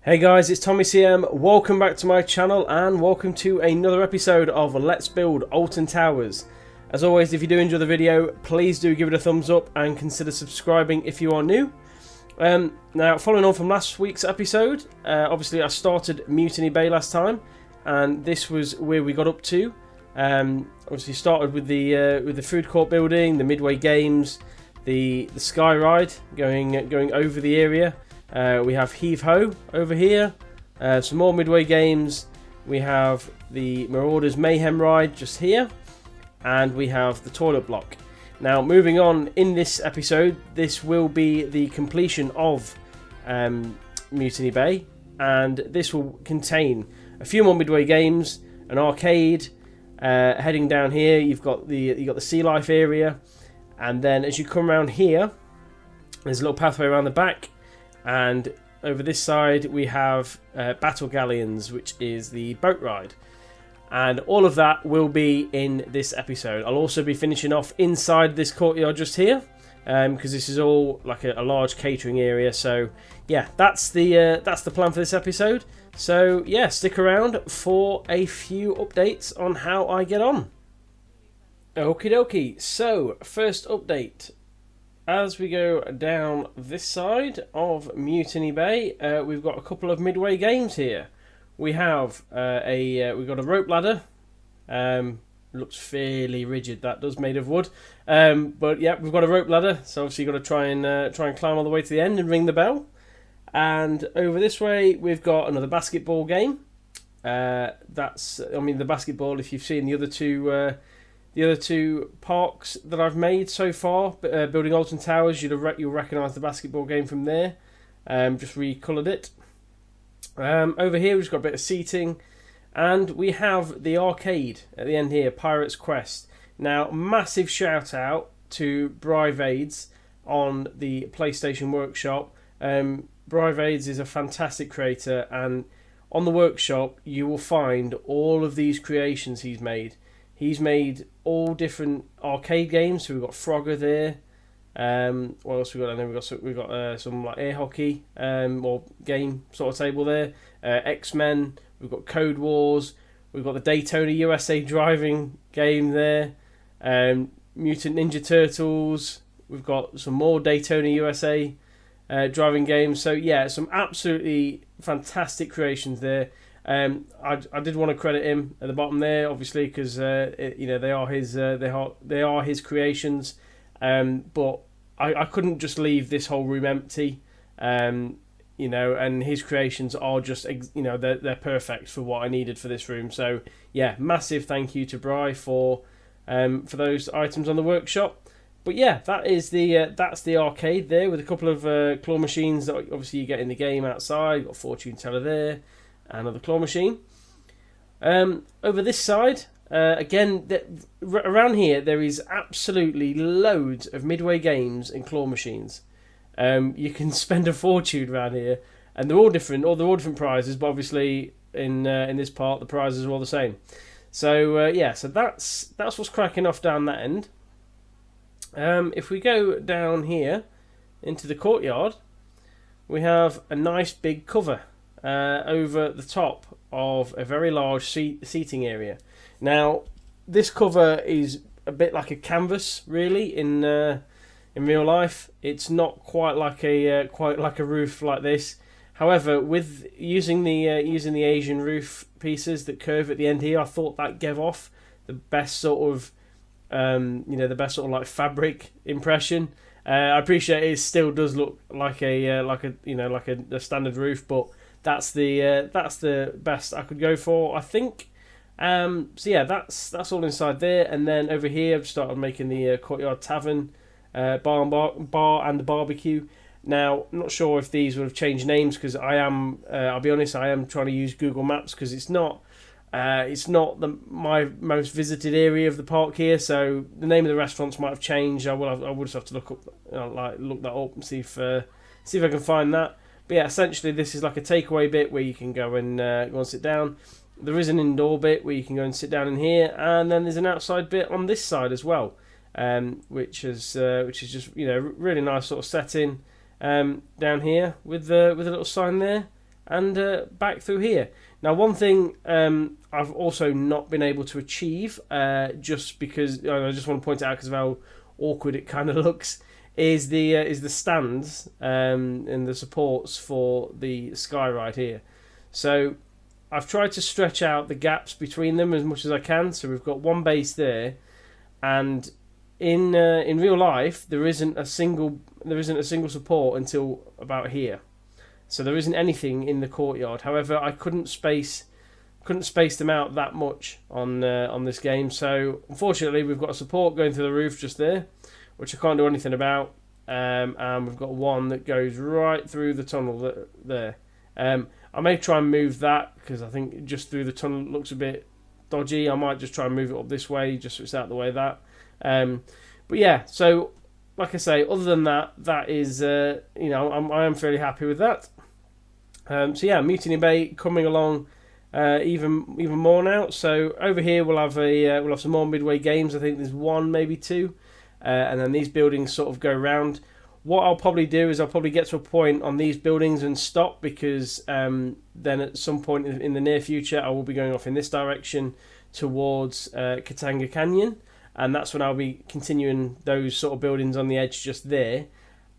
Hey guys, it's Tommy CM. Welcome back to my channel and welcome to another episode of Let's Build Alton Towers. As always, if you do enjoy the video, please do give it a thumbs up and consider subscribing if you are new. Now, following on from last week's episode, obviously I started Mutiny Bay last time, and this was where we got up to. Obviously started with the food court building, the Midway Games, the sky ride going over the area. We have Heave Ho over here, some more Midway Games, we have the Marauders Mayhem ride just here, and we have the toilet block. Now moving on in this episode, this will be the completion of Mutiny Bay, and this will contain a few more Midway Games, an arcade, heading down here you've got the sea life area, and then as you come around here there's a little pathway around the back. And over this side we have Battle Galleons, which is the boat ride. And all of that will be in this episode. I'll also be finishing off inside this courtyard just here, because this is all like a large catering area. So yeah, that's the plan for this episode. So yeah, stick around for a few updates on how I get on. Okie dokie, so first update. As we go down this side of Mutiny Bay, we've got a couple of Midway Games here. We have we've got a rope ladder. Looks fairly rigid. That does, made of wood. But yeah, we've got a rope ladder. So obviously you've got to try and climb all the way to the end and ring the bell. And over this way we've got another basketball game. The basketball. If you've seen the other two parks that I've made so far, building Alton Towers, you'll recognise the basketball game from there. Just recoloured it. Over here we've got a bit of seating, and we have the arcade at the end here, Pirate's Quest. Now, massive shout out to Brivades on the PlayStation Workshop. Brivades is a fantastic creator, and on the workshop you will find all of these creations he's made. He's made all different arcade games. So we've got Frogger there. What else we got? And then we've got some like air hockey or game sort of table there. X-Men. We've got Code Wars. We've got the Daytona USA driving game there. Mutant Ninja Turtles. We've got some more Daytona USA driving games. So yeah, some absolutely fantastic creations there. I did want to credit him at the bottom there, obviously, because they are his creations. But I couldn't just leave this whole room empty. And his creations are just they're perfect for what I needed for this room. So yeah, massive thank you to Bri for those items on the workshop. But yeah, that's the arcade there with a couple of claw machines that obviously you get in the game outside. You've got a fortune teller there. Another claw machine. Over this side, again, around here there is absolutely loads of Midway Games and claw machines. You can spend a fortune around here, and they're all different. They're all different prizes, but obviously in this part the prizes are all the same. So so that's what's cracking off down that end. If we go down here into the courtyard, we have a nice big cover. Over the top of a very large seating area. Now, this cover is a bit like a canvas, really. In real life, it's not quite like a roof like this. However, with using the Asian roof pieces that curve at the end here, I thought that gave off the best sort of like fabric impression. I appreciate it still does look like a standard roof, but that's the best I could go for, I think. So yeah, that's all inside there, and then over here I've started making the courtyard tavern, bar and barbecue. Now, I'm not sure if these would have changed names because I'll be honest, I am trying to use Google Maps because it's not my most visited area of the park here, so the name of the restaurants might have changed. I would just have to look that up and see if I can find that. But yeah, essentially this is like a takeaway bit where you can go and sit down. There is an indoor bit where you can go and sit down in here, and then there's an outside bit on this side as well, which is just really nice sort of setting down here with a little sign there. and back through here. Now, one thing I've also not been able to achieve, just because I just want to point out because of how awkward it kind of looks, is the stands and the supports for the sky ride here. So I've tried to stretch out the gaps between them as much as I can. So we've got one base there, and in real life there isn't a single support until about here. So there isn't anything in the courtyard. However, I couldn't space them out that much on this game. So unfortunately, we've got a support going through the roof just there, which I can't do anything about. And we've got one that goes right through the tunnel there. I may try and move that because I think just through the tunnel looks a bit dodgy. I might just try and move it up this way just so it's out of the way of that. But yeah, so like I say, other than that, that is I am fairly happy with that. So yeah, Mutiny Bay coming along even more now. So over here we'll have some more Midway Games. I think there's one, maybe two, and then these buildings sort of go round. What I'll probably do is I'll probably get to a point on these buildings and stop, because then at some point in the near future I will be going off in this direction towards Katanga Canyon, and that's when I'll be continuing those sort of buildings on the edge just there.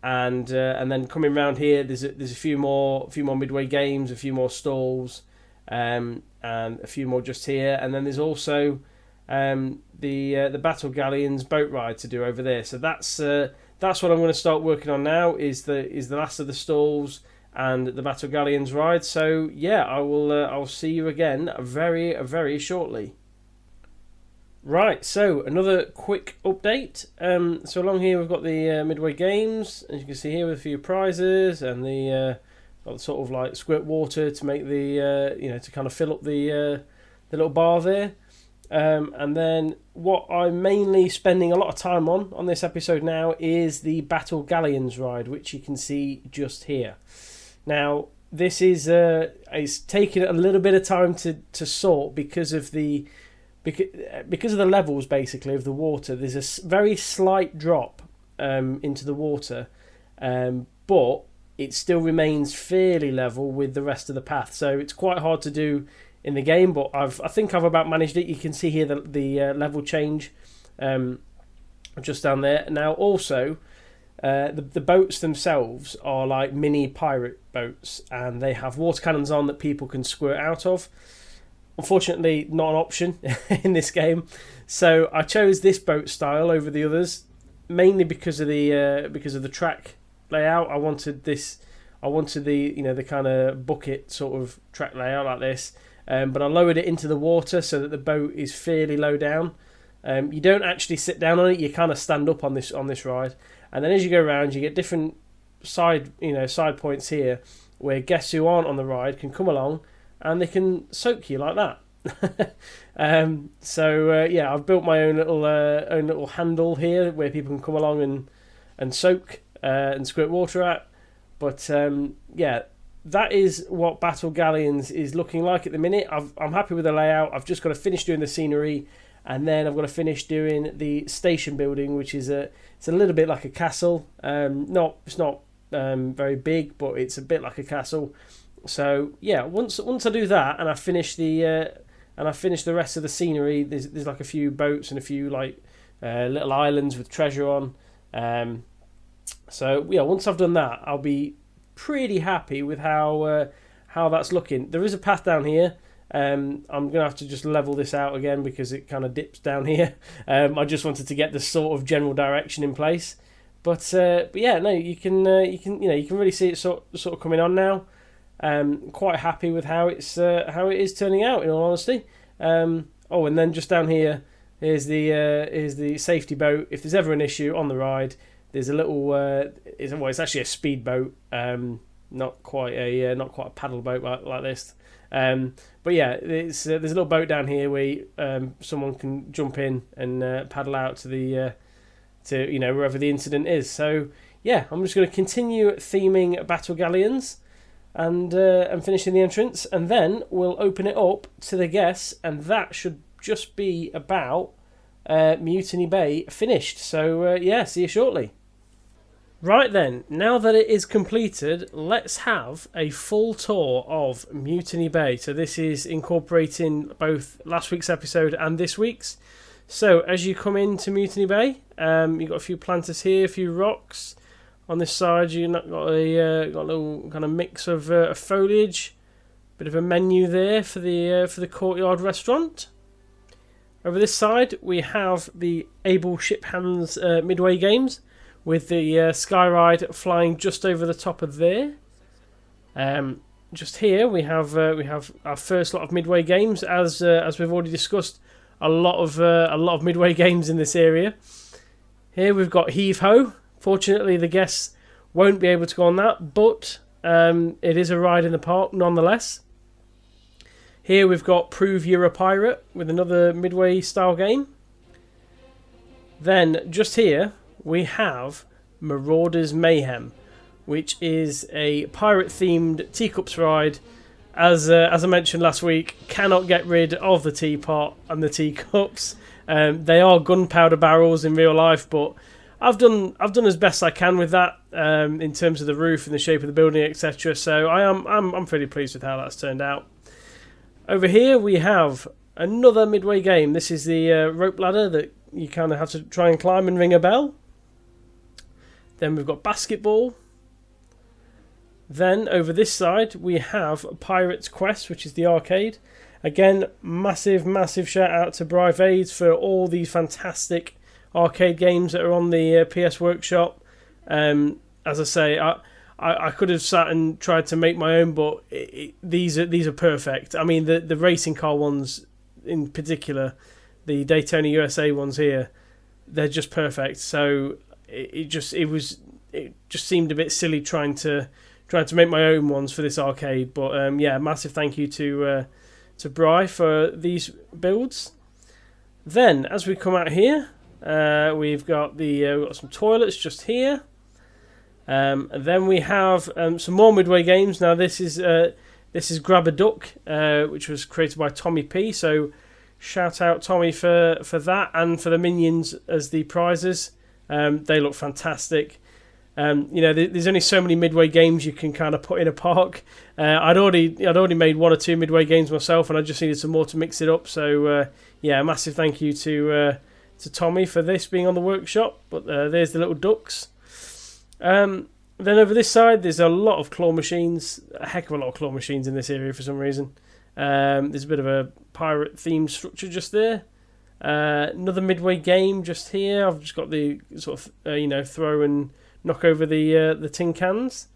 And then coming round here, there's a few more Midway Games, a few more stalls, and a few more just here. And then there's also the Battle Galleons boat ride to do over there. So that's what I'm going to start working on now. Is the last of the stalls and the Battle Galleons ride. So yeah, I'll see you again very shortly. Right, so another quick update. So along here we've got the Midway Games, as you can see here, with a few prizes, and the sort of like squirt water to make the to kind of fill up the little bar there. And then what I'm mainly spending a lot of time on this episode now is the Battle Galleons ride, which you can see just here. Now this is it's taken a little bit of time to sort because of the levels, basically, of the water. There's a very slight drop into the water, but it still remains fairly level with the rest of the path. So it's quite hard to do in the game, but I think I've about managed it. You can see here the level change just down there. Now also, the boats themselves are like mini pirate boats, and they have water cannons on that people can squirt out of. Unfortunately, not an option in this game, so I chose this boat style over the others, mainly because of the track layout. I wanted the kind of bucket sort of track layout like this, but I lowered it into the water so that the boat is fairly low down. You don't actually sit down on it; you kind of stand up on this ride, and then as you go around, you get different side points here where guests who aren't on the ride can come along, and they can soak you like that. Yeah, I've built my own little handle here where people can come along and soak and squirt water at. But yeah, that is what Battle Galleons is looking like at the minute. I'm happy with the layout. I've just got to finish doing the scenery, and then I've got to finish doing the station building, which is it's a little bit like a castle. It's not very big, but it's a bit like a castle. So yeah, once I do that and I finish the rest of the scenery, there's like a few boats and a few like little islands with treasure on. So yeah, once I've done that, I'll be pretty happy with how that's looking. There is a path down here. I'm gonna have to just level this out again because it kind of dips down here. I just wanted to get the sort of general direction in place. But yeah, no, you can really see it sort of coming on now. Quite happy with how it is turning out, in all honesty. And then just down here is the safety boat. If there's ever an issue on the ride, there's a little it's actually a speedboat, not quite a paddle boat like this. But yeah, there's a little boat down here where someone can jump in and paddle out to wherever the incident is. So yeah, I'm just going to continue theming Battle Galleons and finishing the entrance, and then we'll open it up to the guests, and that should just be about Mutiny Bay finished. So yeah, see you shortly. Right then, now that it is completed, let's have a full tour of Mutiny Bay. So this is incorporating both last week's episode and this week's. So as you come into Mutiny Bay, you've got a few planters here, a few rocks. On this side, you've got a little kind of mix of foliage. Bit of a menu there for the courtyard restaurant. Over this side, we have the Able Ship Hands Midway Games, with the sky ride flying just over the top of there. Just here we have our first lot of Midway Games, as we've already discussed. A lot of Midway Games in this area. Here we've got Heave Ho. Fortunately, the guests won't be able to go on that, but it is a ride in the park nonetheless. Here we've got Prove You're a Pirate with another Midway style game. Then just here we have Marauders Mayhem, which is a pirate-themed teacups ride. As I mentioned last week, cannot get rid of the teapot and the teacups. They are gunpowder barrels in real life, but I've done as best I can with that in terms of the roof and the shape of the building, etc. So I'm pretty pleased with how that's turned out. Over here we have another Midway game. This is the rope ladder that you kind of have to try and climb and ring a bell. Then we've got basketball. Then over this side we have Pirate's Quest, which is the arcade. Again, massive shout out to Brivades for all these fantastic arcade games that are on the PS Workshop. As I say, I could have sat and tried to make my own, but these are perfect. I mean, the racing car ones in particular, the Daytona USA ones here, they're just perfect. So it just seemed a bit silly trying to make my own ones for this arcade. But yeah, massive thank you to Bri for these builds. Then as we come out here, we've got some toilets just here. And then we have some more Midway games. Now this is Grab a Duck, which was created by Tommy P. So shout out Tommy for that and for the minions as the prizes. They look fantastic. There's only so many Midway games you can kind of put in a park. I'd already made one or two Midway games myself, and I just needed some more to mix it up. So yeah, a massive thank you to Tommy for this being on the workshop. But there's the little ducks. Then over this side, there's a lot of claw machines, a heck of a lot of claw machines in this area for some reason. There's a bit of a pirate themed structure just there. Another Midway game just here. I've just got the sort of throw and knock over the tin cans.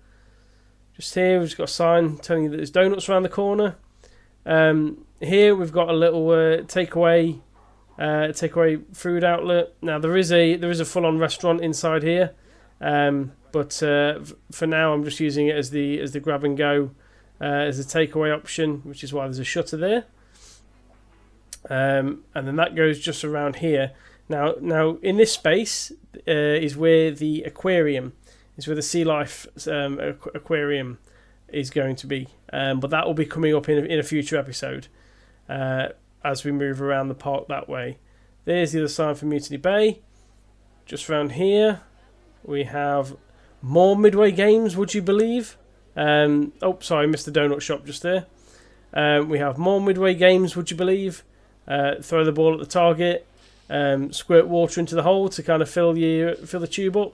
Just here we've just got a sign telling you that there's donuts around the corner. Here we've got a little takeaway food outlet. Now there is a full-on restaurant inside here. But for now I'm just using it as the grab and go as a takeaway option, which is why there's a shutter there. And then that goes just around here. Now in this space is where the aquarium is, where the sea life aquarium is going to be. But that will be coming up in a future episode as we move around the park that way. There's the other sign for Mutiny Bay. Just around here we have more Midway games, would you believe? Sorry, missed the donut shop just there. We have more Midway games, would you believe? Throw the ball at the target, squirt water into the hole to kind of fill the tube up.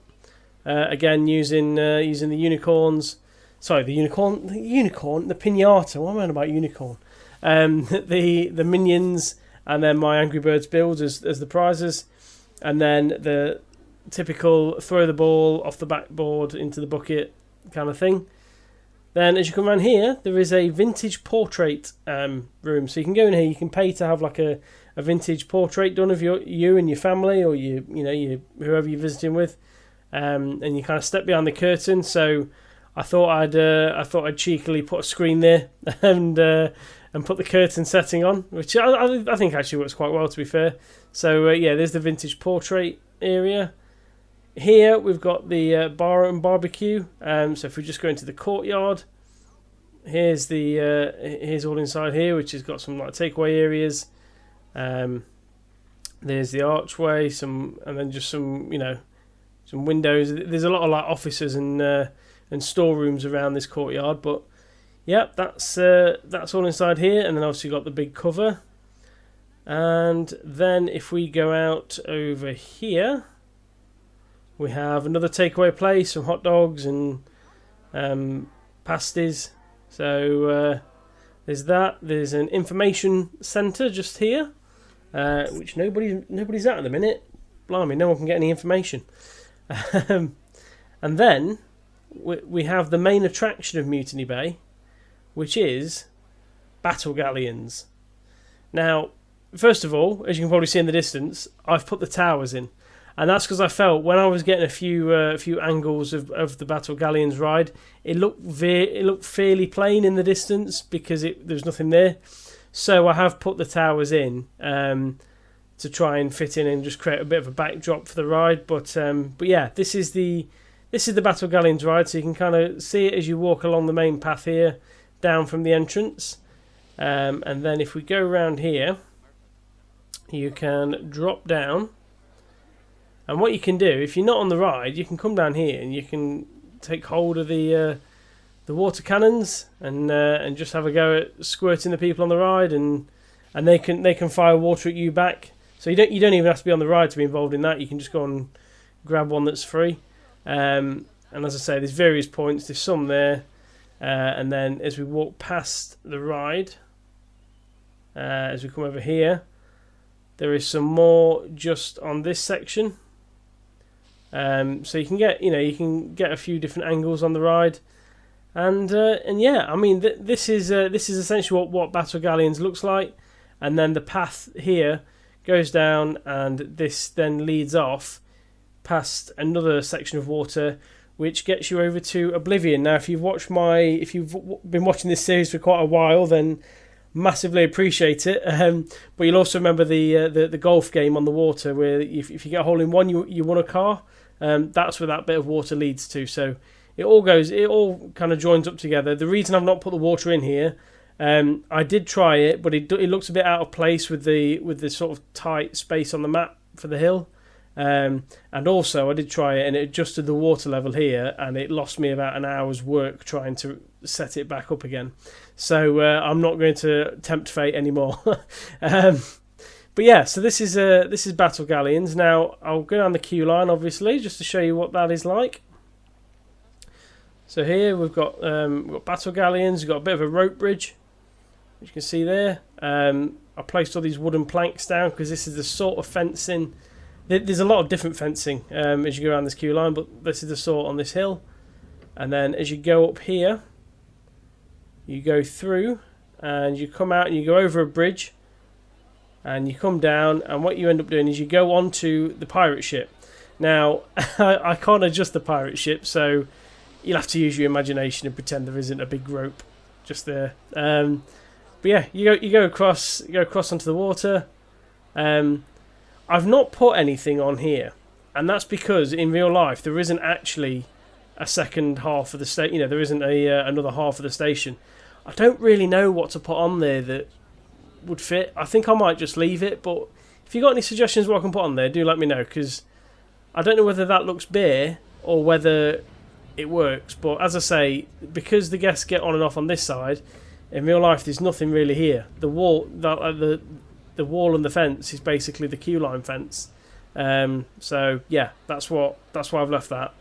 Again, using the unicorns. Sorry, the pinata. What am I on about unicorn? The minions, and then my Angry Birds builds as the prizes, and then the typical throw the ball off the backboard into the bucket kind of thing. Then as you come around here, there is a vintage portrait room. So you can go in here, you can pay to have like a vintage portrait done of you and your family, or whoever you're visiting with. And you kind of step behind the curtain. So I thought I'd cheekily put a screen there and put the curtain setting on, which I think actually works quite well, to be fair. So yeah, there's the vintage portrait area. Here we've got the bar and barbecue. So if we just go into the courtyard, here's all inside here, which has got some like takeaway areas. There's the archway, and then just some some windows. There's a lot of like offices and storerooms around this courtyard. But yeah, that's all inside here. And then obviously you've got the big cover. And then if we go out over here, we have another takeaway place, some hot dogs and pasties. So there's that. There's an information centre just here, which nobody's at the minute. Blimey, no one can get any information. And then we have the main attraction of Mutiny Bay, which is battle galleons. Now, first of all, as you can probably see in the distance, I've put the towers in. And that's because I felt when I was getting a few angles of the Battle Galleons ride, it looked fairly plain in the distance because there's nothing there. So I have put the towers in to try and fit in and just create a bit of a backdrop for the ride. But yeah, this is the Battle Galleons ride, so you can kind of see it as you walk along the main path here, down from the entrance. And then if we go around here, you can drop down. And what you can do, if you're not on the ride, you can come down here and you can take hold of the water cannons and just have a go at squirting the people on the ride, and they can fire water at you back. So you don't even have to be on the ride to be involved in that. You can just go and grab one that's free. And as I say, there's various points. There's some there, and then as we walk past the ride, as we come over here, there is some more just on this section. So you can get a few different angles on the ride, and yeah, I mean this is essentially what Battle Galleons looks like. And then the path here goes down, and this then leads off past another section of water, which gets you over to Oblivion. Now, if you've been watching this series for quite a while, then massively appreciate it. But you'll also remember the golf game on the water, where if you get a hole in one, you won a car. That's where that bit of water leads to. So it all kind of joins up together. The reason I've not put the water in here, I did try it, but it looks a bit out of place with the sort of tight space on the map for the hill. And also I did try it, and it adjusted the water level here, and it lost me about an hour's work trying to set it back up again. So I'm not going to tempt fate anymore. But yeah, so this is Battle Galleons. Now I'll go down the queue line, obviously, just to show you what that is like. So here we've got Battle Galleons. We've got a bit of a rope bridge, which you can see there. I placed all these wooden planks down because this is the sort of fencing. There's a lot of different fencing as you go around this queue line, but this is the sort on this hill. And then as you go up here, you go through and you come out and you go over a bridge. And you come down, and what you end up doing is you go onto the pirate ship. Now, I can't adjust the pirate ship, so you'll have to use your imagination and pretend there isn't a big rope just there. But yeah, you go across onto the water. I've not put anything on here, and that's because in real life there isn't actually a second half of the station. There isn't another half of the station. I don't really know what to put on there that would fit. I think I might just leave it, but if you got any suggestions what I can put on there, do let me know, because I don't know whether that looks bare or whether it works. But as I say, because the guests get on and off on this side, in real life there's nothing really here. The wall and the fence is basically the queue line fence. So yeah, that's why I've left that.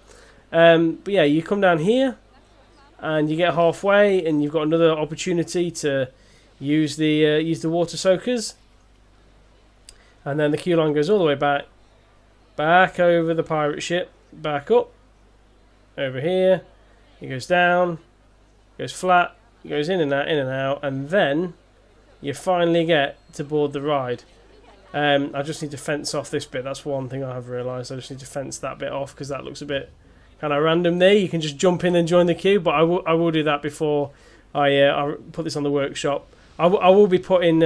But yeah, you come down here and you get halfway, and you've got another opportunity to use the water soakers, and then the queue line goes all the way back over the pirate ship, back up over here. It goes down, goes flat, it goes in and out, and then you finally get to board the ride. I just need to fence off this bit. That's one thing I have realised. I just need to fence that bit off because that looks a bit kind of random there. You can just jump in and join the queue, but I will do that before I put this on the workshop. I will be putting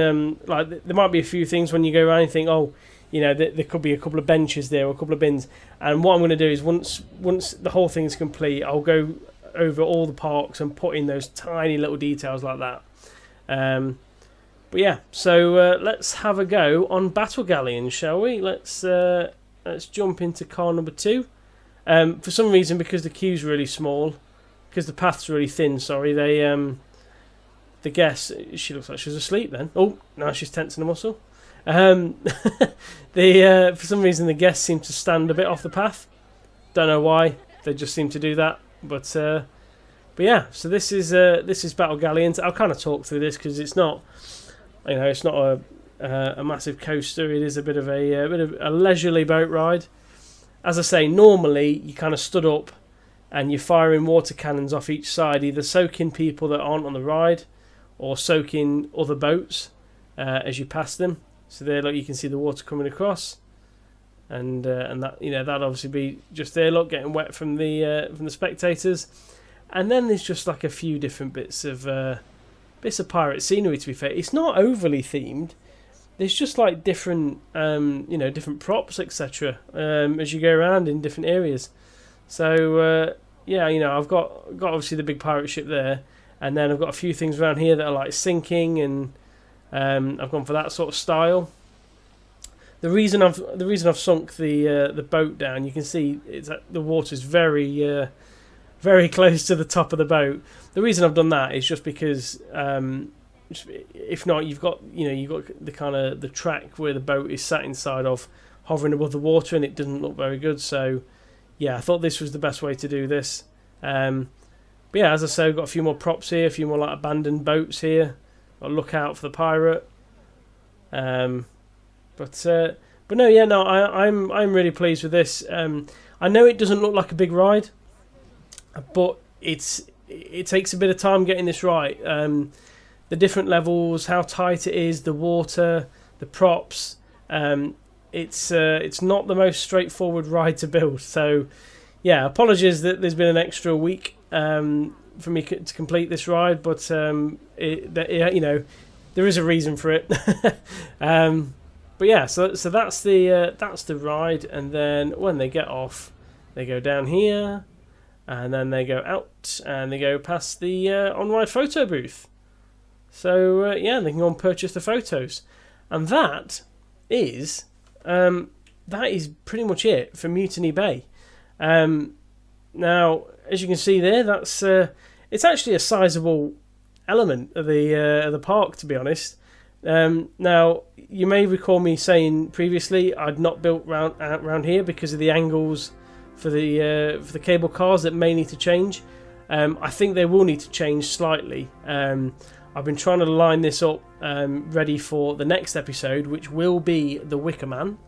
like there might be a few things when you go around and think, oh, there could be a couple of benches there or a couple of bins. And what I'm going to do is once the whole thing is complete, I'll go over all the parks and put in those tiny little details like that. But yeah, so let's have a go on Battle Galleons, shall we? Let's jump into car number 2. For some reason, because the queue's really small, because the path's really thin, sorry, they the guest, she looks like she's asleep then. Oh, now she's tensing a muscle. For some reason the guests seem to stand a bit off the path. Don't know why, they just seem to do that. But yeah, so this is Battle Galleons. I'll kind of talk through this because it's not, it's not a massive coaster. It is a bit of a leisurely boat ride. As I say, normally you kind of stood up and you're firing water cannons off each side, either soaking people that aren't on the ride or soaking other boats as you pass them. So there, look, you can see the water coming across, and that that'd obviously be just there, look, getting wet from the spectators. And then there's just like a few different bits of pirate scenery. To be fair, it's not overly themed. There's just like different different props, etc. As you go around in different areas. So I've got obviously the big pirate ship there, and then I've got a few things around here that are like sinking, and I've gone for that sort of style. The reason I've sunk the boat down, you can see the water's very very close to the top of the boat. The reason I've done that is just because if not, you've got the kind of the track where the boat is sat inside of hovering above the water, and it doesn't look very good. So yeah, I thought this was the best way to do this. But yeah, as I say, I've got a few more props here, a few more like abandoned boats here. I'll look out for the pirate. But no, I'm really pleased with this. I know it doesn't look like a big ride, but it takes a bit of time getting this right. The different levels, how tight it is, the water, the props. It's not the most straightforward ride to build. So yeah, apologies that there's been an extra week for me to complete this ride, but there is a reason for it. But yeah, so that's the ride, and then when they get off, they go down here, and then they go out, and they go past the on-ride photo booth. So yeah, they can go and purchase the photos, and that is pretty much it for Mutiny Bay. Now, as you can see there, that's it's actually a sizable element of the park, to be honest. Now, you may recall me saying previously I'd not built round here because of the angles for the cable cars that may need to change. I think they will need to change slightly. I've been trying to line this up ready for the next episode, which will be the Wicker Man,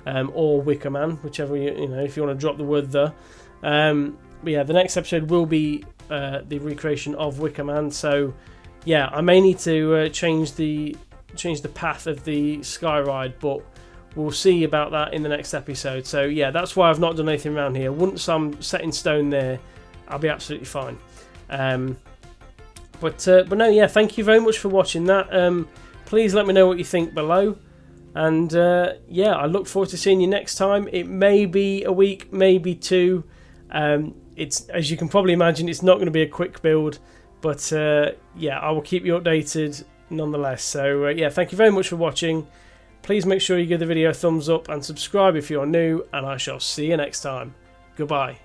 or Wicker Man, whichever if you want to drop the word the. But yeah, the next episode will be the recreation of Wicker Man. So yeah, I may need to change the path of the sky ride, but we'll see about that in the next episode. So yeah, that's why I've not done anything around here. Once I'm set in stone there, I'll be absolutely fine. But no, yeah, thank you very much for watching that. Please let me know what you think below, and yeah, I look forward to seeing you next time. It may be a week, maybe two. It's, as you can probably imagine, it's not going to be a quick build, but yeah, I will keep you updated nonetheless. So yeah, thank you very much for watching. Please make sure you give the video a thumbs up and subscribe if you're new, and I shall see you next time. Goodbye.